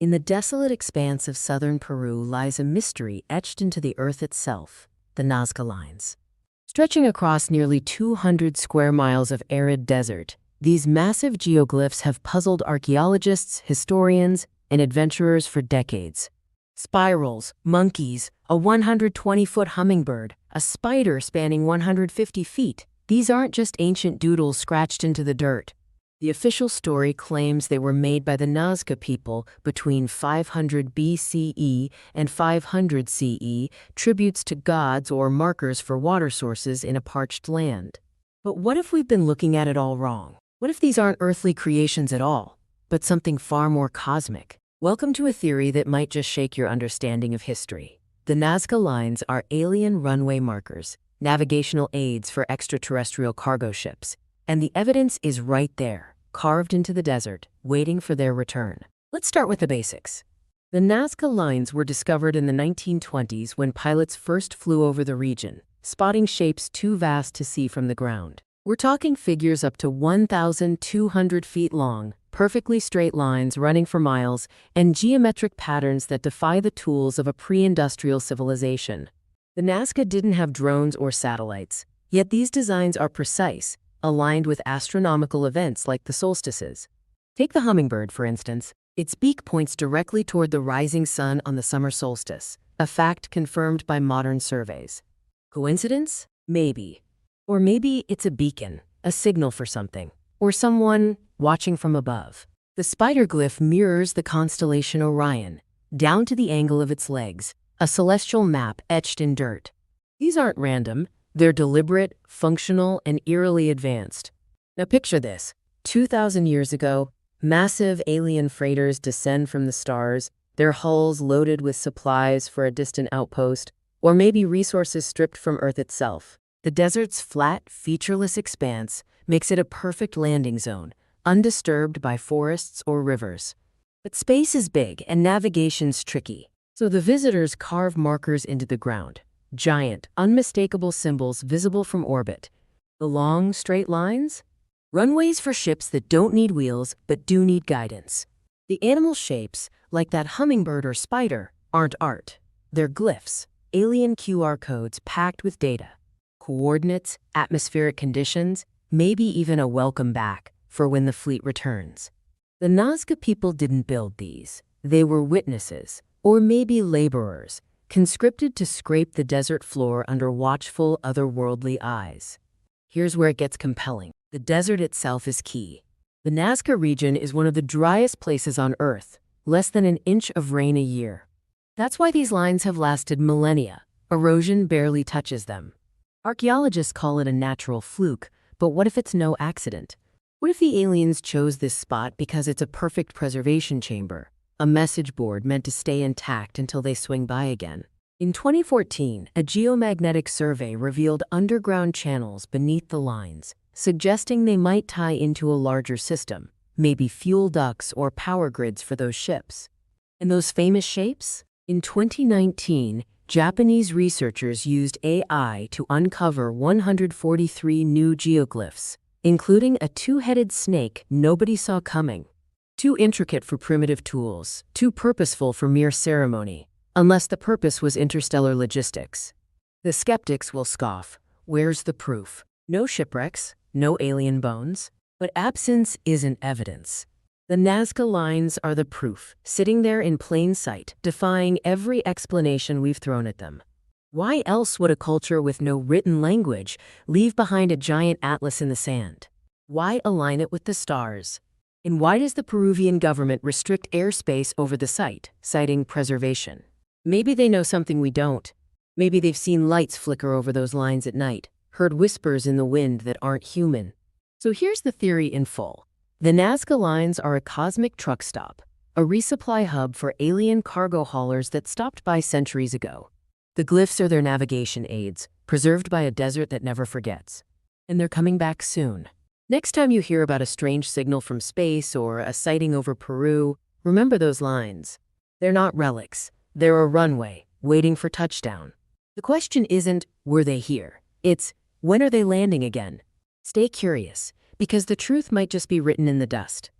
In the desolate expanse of southern Peru lies a mystery etched into the earth itself, the Nazca Lines. Stretching across nearly 200 square miles of arid desert, these massive geoglyphs have puzzled archaeologists, historians, and adventurers for decades. Spirals, monkeys, a 120-foot hummingbird, a spider spanning 150 feet. These aren't just ancient doodles scratched into the dirt. The official story claims they were made by the Nazca people between 500 BCE and 500 CE, tributes to gods or markers for water sources in a parched land. But what if we've been looking at it all wrong? What if these aren't earthly creations at all, but something far more cosmic? Welcome to a theory that might just shake your understanding of history. The Nazca Lines are alien runway markers, navigational aids for extraterrestrial cargo ships. And the evidence is right there, carved into the desert, waiting for their return. Let's start with the basics. The Nazca Lines were discovered in the 1920s when pilots first flew over the region, spotting shapes too vast to see from the ground. We're talking figures up to 1,200 feet long, perfectly straight lines running for miles, and geometric patterns that defy the tools of a pre-industrial civilization. The Nazca didn't have drones or satellites, yet these designs are precise, aligned with astronomical events like the solstices. Take the hummingbird, for instance. Its beak points directly toward the rising sun on the summer solstice, a fact confirmed by modern surveys. Coincidence? Maybe. Or maybe it's a beacon, a signal for something, or someone watching from above. The spider glyph mirrors the constellation Orion, down to the angle of its legs, a celestial map etched in dirt. These aren't random. They're deliberate, functional, and eerily advanced. Now picture this. 2,000 years ago, massive alien freighters descend from the stars, their hulls loaded with supplies for a distant outpost, or maybe resources stripped from Earth itself. The desert's flat, featureless expanse makes it a perfect landing zone, undisturbed by forests or rivers. But space is big and navigation's tricky, so the visitors carve markers into the ground. Giant, unmistakable symbols visible from orbit. The long, straight lines? Runways for ships that don't need wheels but do need guidance. The animal shapes, like that hummingbird or spider, aren't art. They're glyphs, alien QR codes packed with data. Coordinates, atmospheric conditions, maybe even a welcome back for when the fleet returns. The Nazca people didn't build these. They were witnesses, or maybe laborers, conscripted to scrape the desert floor under watchful, otherworldly eyes. Here's where it gets compelling. The desert itself is key. The Nazca region is one of the driest places on Earth, less than an inch of rain a year. That's why these lines have lasted millennia. Erosion barely touches them. Archaeologists call it a natural fluke, but what if it's no accident? What if the aliens chose this spot because it's a perfect preservation chamber? A message board meant to stay intact until they swing by again. In 2014, a geomagnetic survey revealed underground channels beneath the lines, suggesting they might tie into a larger system, maybe fuel ducts or power grids for those ships. And those famous shapes? In 2019, Japanese researchers used AI to uncover 143 new geoglyphs, including a two-headed snake nobody saw coming. Too intricate for primitive tools, too purposeful for mere ceremony, unless the purpose was interstellar logistics. The skeptics will scoff. Where's the proof? No shipwrecks, no alien bones. But absence isn't evidence. The Nazca Lines are the proof, sitting there in plain sight, defying every explanation we've thrown at them. Why else would a culture with no written language leave behind a giant atlas in the sand? Why align it with the stars? And why does the Peruvian government restrict airspace over the site, citing preservation? Maybe they know something we don't. Maybe they've seen lights flicker over those lines at night, heard whispers in the wind that aren't human. So here's the theory in full. The Nazca Lines are a cosmic truck stop, a resupply hub for alien cargo haulers that stopped by centuries ago. The glyphs are their navigation aids, preserved by a desert that never forgets. And they're coming back soon. Next time you hear about a strange signal from space or a sighting over Peru, remember those lines. They're not relics. They're a runway, waiting for touchdown. The question isn't, were they here? It's, when are they landing again? Stay curious, because the truth might just be written in the dust.